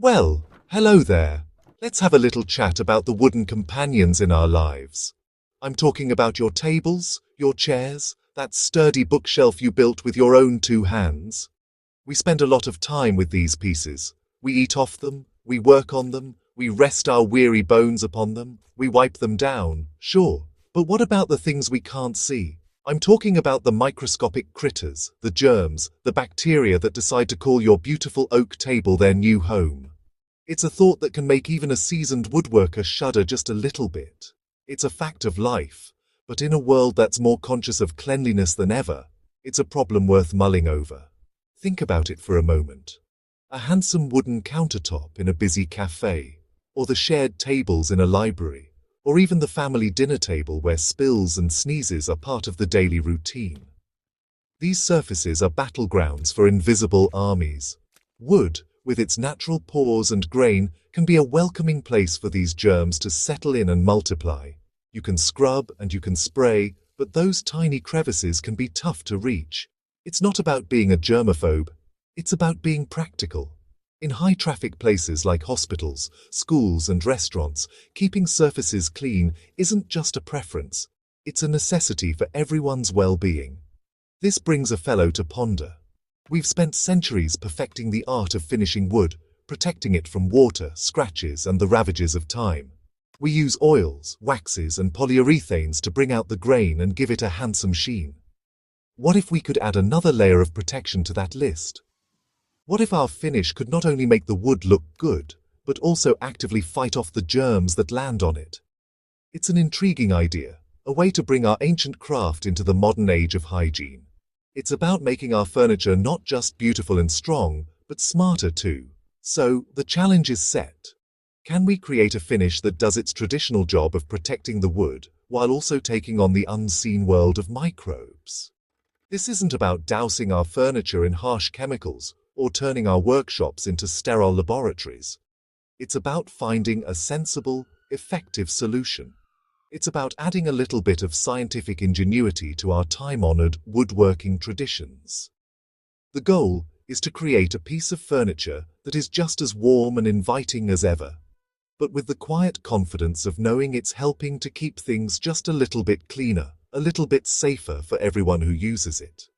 Well, hello there. Let's have a little chat about the wooden companions in our lives. I'm talking about your tables, your chairs, that sturdy bookshelf you built with your own two hands. We spend a lot of time with these pieces. We eat off them, we work on them, we rest our weary bones upon them, we wipe them down, sure. But what about the things we can't see? I'm talking about the microscopic critters, the germs, the bacteria that decide to call your beautiful oak table their new home. It's a thought that can make even a seasoned woodworker shudder just a little bit. It's a fact of life, but in a world that's more conscious of cleanliness than ever, it's a problem worth mulling over. Think about it for a moment. A handsome wooden countertop in a busy cafe, or the shared tables in a library, or even the family dinner table where spills and sneezes are part of the daily routine. These surfaces are battlegrounds for invisible armies. Wood, with its natural pores and grain, can be a welcoming place for these germs to settle in and multiply. You can scrub and you can spray, but those tiny crevices can be tough to reach. It's not about being a germaphobe, it's about being practical. In high-traffic places like hospitals, schools and restaurants, keeping surfaces clean isn't just a preference, it's a necessity for everyone's well-being. This brings a fellow to ponder. We've spent centuries perfecting the art of finishing wood, protecting it from water, scratches and the ravages of time. We use oils, waxes and polyurethanes to bring out the grain and give it a handsome sheen. What if we could add another layer of protection to that list? What if our finish could not only make the wood look good, but also actively fight off the germs that land on it? It's an intriguing idea, a way to bring our ancient craft into the modern age of hygiene. It's about making our furniture not just beautiful and strong, but smarter too. So, the challenge is set. Can we create a finish that does its traditional job of protecting the wood, while also taking on the unseen world of microbes? This isn't about dousing our furniture in harsh chemicals, or turning our workshops into sterile laboratories. It's about finding a sensible, effective solution. It's about adding a little bit of scientific ingenuity to our time-honored woodworking traditions. The goal is to create a piece of furniture that is just as warm and inviting as ever, but with the quiet confidence of knowing it's helping to keep things just a little bit cleaner, a little bit safer for everyone who uses it.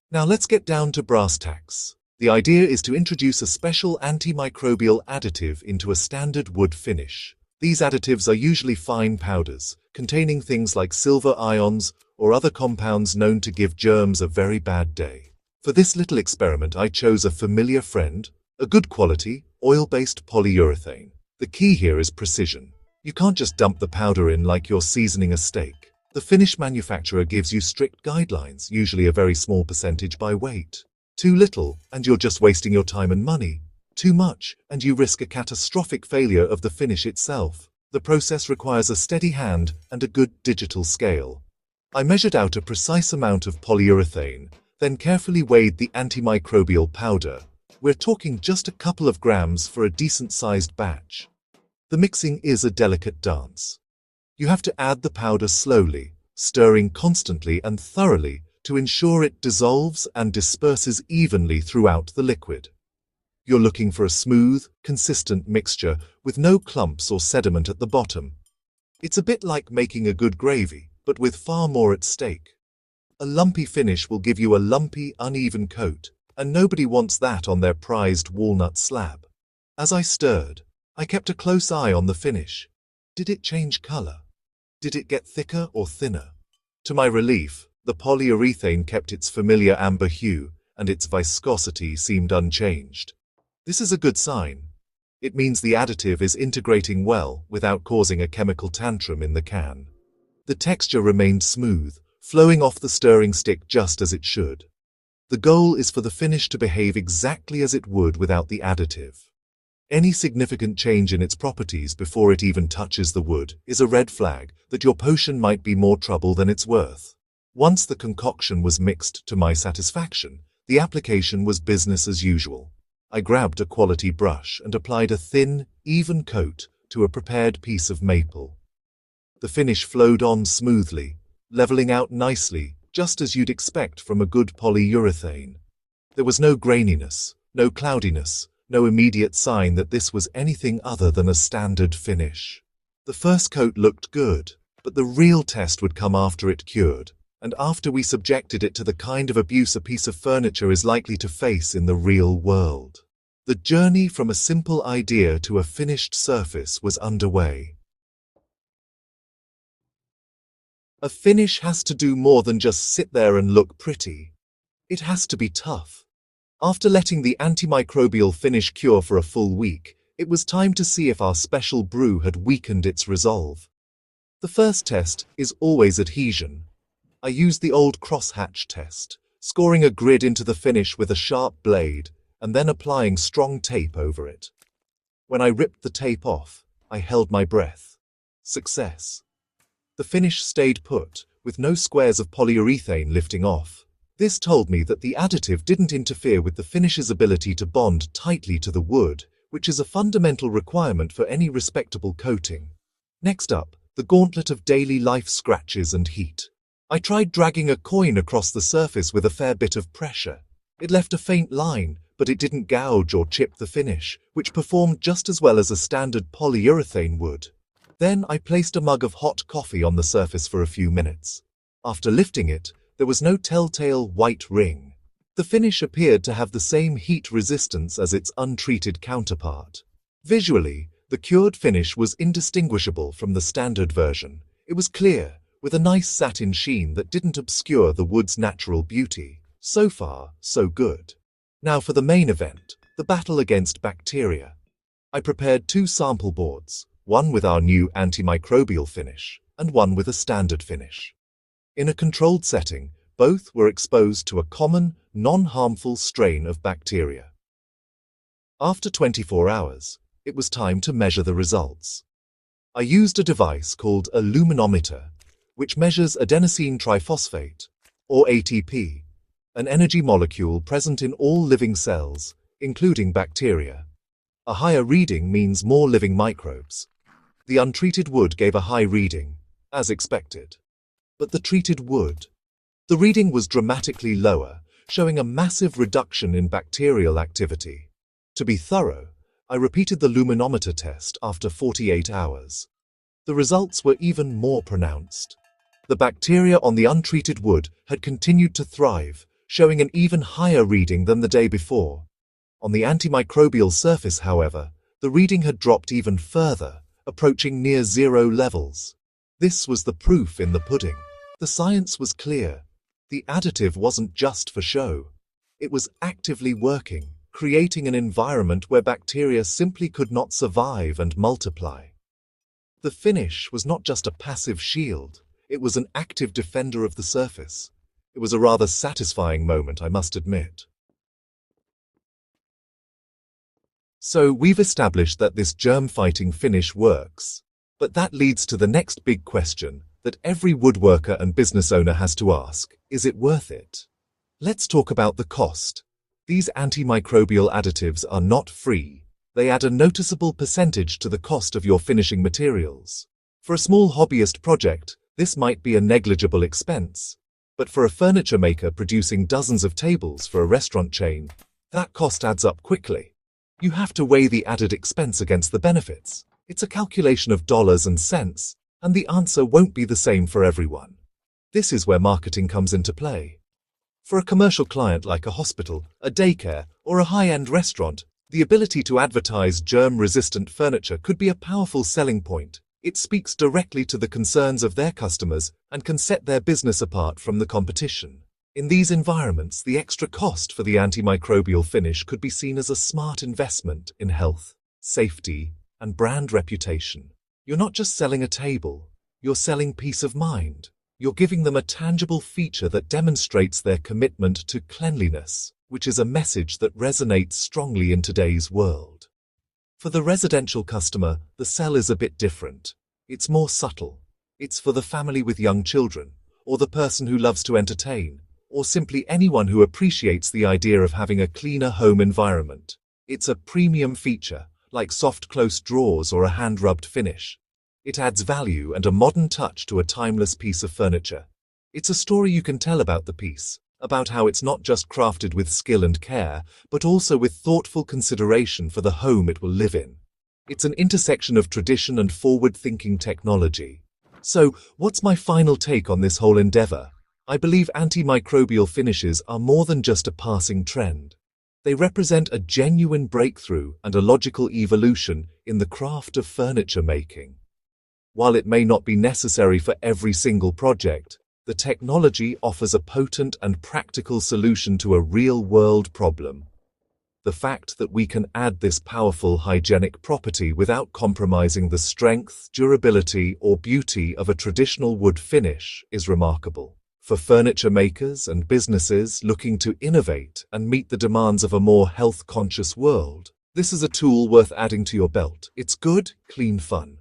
Now let's get down to brass tacks. The idea is to introduce a special antimicrobial additive into a standard wood finish. These additives are usually fine powders, containing things like silver ions or other compounds known to give germs a very bad day. For this little experiment, I chose a familiar friend, a good quality, oil-based polyurethane. The key here is precision. You can't just dump the powder in like you're seasoning a steak. The finish manufacturer gives you strict guidelines, usually a very small percentage by weight. Too little, and you're just wasting your time and money. Too much, and you risk a catastrophic failure of the finish itself. The process requires a steady hand and a good digital scale. I measured out a precise amount of polyurethane, then carefully weighed the antimicrobial powder. We're talking just a couple of grams for a decent-sized batch. The mixing is a delicate dance. You have to add the powder slowly, stirring constantly and thoroughly to ensure it dissolves and disperses evenly throughout the liquid. You're looking for a smooth, consistent mixture with no clumps or sediment at the bottom. It's a bit like making a good gravy, but with far more at stake. A lumpy finish will give you a lumpy, uneven coat, and nobody wants that on their prized walnut slab. As I stirred, I kept a close eye on the finish. Did it change color? Did it get thicker or thinner? To my relief, the polyurethane kept its familiar amber hue, and its viscosity seemed unchanged. This is a good sign. It means the additive is integrating well without causing a chemical tantrum in the can. The texture remained smooth, flowing off the stirring stick just as it should. The goal is for the finish to behave exactly as it would without the additive. Any significant change in its properties before it even touches the wood is a red flag that your potion might be more trouble than it's worth. Once the concoction was mixed to my satisfaction, the application was business as usual. I grabbed a quality brush and applied a thin, even coat to a prepared piece of maple. The finish flowed on smoothly, leveling out nicely, just as you'd expect from a good polyurethane. There was no graininess, no cloudiness, no immediate sign that this was anything other than a standard finish. The first coat looked good, but the real test would come after it cured, and after we subjected it to the kind of abuse a piece of furniture is likely to face in the real world. The journey from a simple idea to a finished surface was underway. A finish has to do more than just sit there and look pretty. It has to be tough. After letting the antimicrobial finish cure for a full week, it was time to see if our special brew had weakened its resolve. The first test is always adhesion. I used the old crosshatch test, scoring a grid into the finish with a sharp blade, and then applying strong tape over it. When I ripped the tape off, I held my breath. Success. The finish stayed put, with no squares of polyurethane lifting off. This told me that the additive didn't interfere with the finish's ability to bond tightly to the wood, which is a fundamental requirement for any respectable coating. Next up, the gauntlet of daily life scratches and heat. I tried dragging a coin across the surface with a fair bit of pressure. It left a faint line, but it didn't gouge or chip the finish, which performed just as well as a standard polyurethane would. Then I placed a mug of hot coffee on the surface for a few minutes. After lifting it, there was no telltale white ring. The finish appeared to have the same heat resistance as its untreated counterpart. Visually, the cured finish was indistinguishable from the standard version. It was clear, with a nice satin sheen that didn't obscure the wood's natural beauty. So far, so good. Now for the main event, the battle against bacteria. I prepared 2 sample boards, one with our new antimicrobial finish, and one with a standard finish. In a controlled setting, both were exposed to a common, non-harmful strain of bacteria. After 24 hours, it was time to measure the results. I used a device called a luminometer, which measures adenosine triphosphate, or ATP, an energy molecule present in all living cells, including bacteria. A higher reading means more living microbes. The untreated wood gave a high reading, as expected. But the treated wood, the reading was dramatically lower, showing a massive reduction in bacterial activity. To be thorough, I repeated the luminometer test after 48 hours. The results were even more pronounced. The bacteria on the untreated wood had continued to thrive, showing an even higher reading than the day before. On the antimicrobial surface, however, the reading had dropped even further, approaching near zero levels. This was the proof in the pudding. The science was clear. The additive wasn't just for show. It was actively working, creating an environment where bacteria simply could not survive and multiply. The finish was not just a passive shield, it was an active defender of the surface. It was a rather satisfying moment, I must admit. So we've established that this germ-fighting finish works. But that leads to the next big question that every woodworker and business owner has to ask: is it worth it? Let's talk about the cost. These antimicrobial additives are not free. They add a noticeable percentage to the cost of your finishing materials. For a small hobbyist project, this might be a negligible expense. But for a furniture maker producing dozens of tables for a restaurant chain, that cost adds up quickly. You have to weigh the added expense against the benefits. It's a calculation of dollars and cents, and the answer won't be the same for everyone. This is where marketing comes into play. For a commercial client like a hospital, a daycare, or a high-end restaurant, the ability to advertise germ-resistant furniture could be a powerful selling point. It speaks directly to the concerns of their customers and can set their business apart from the competition. In these environments, the extra cost for the antimicrobial finish could be seen as a smart investment in health, safety, and brand reputation. You're not just selling a table, you're selling peace of mind. You're giving them a tangible feature that demonstrates their commitment to cleanliness, which is a message that resonates strongly in today's world. For the residential customer, the sell is a bit different. It's more subtle. It's for the family with young children, or the person who loves to entertain, or simply anyone who appreciates the idea of having a cleaner home environment. It's a premium feature, like soft close drawers or a hand-rubbed finish. It adds value and a modern touch to a timeless piece of furniture. It's a story you can tell about the piece, about how it's not just crafted with skill and care, but also with thoughtful consideration for the home it will live in. It's an intersection of tradition and forward-thinking technology. So, what's my final take on this whole endeavor? I believe antimicrobial finishes are more than just a passing trend. They represent a genuine breakthrough and a logical evolution in the craft of furniture making. While it may not be necessary for every single project, the technology offers a potent and practical solution to a real-world problem. The fact that we can add this powerful hygienic property without compromising the strength, durability, or beauty of a traditional wood finish is remarkable. For furniture makers and businesses looking to innovate and meet the demands of a more health-conscious world, this is a tool worth adding to your belt. It's good, clean fun.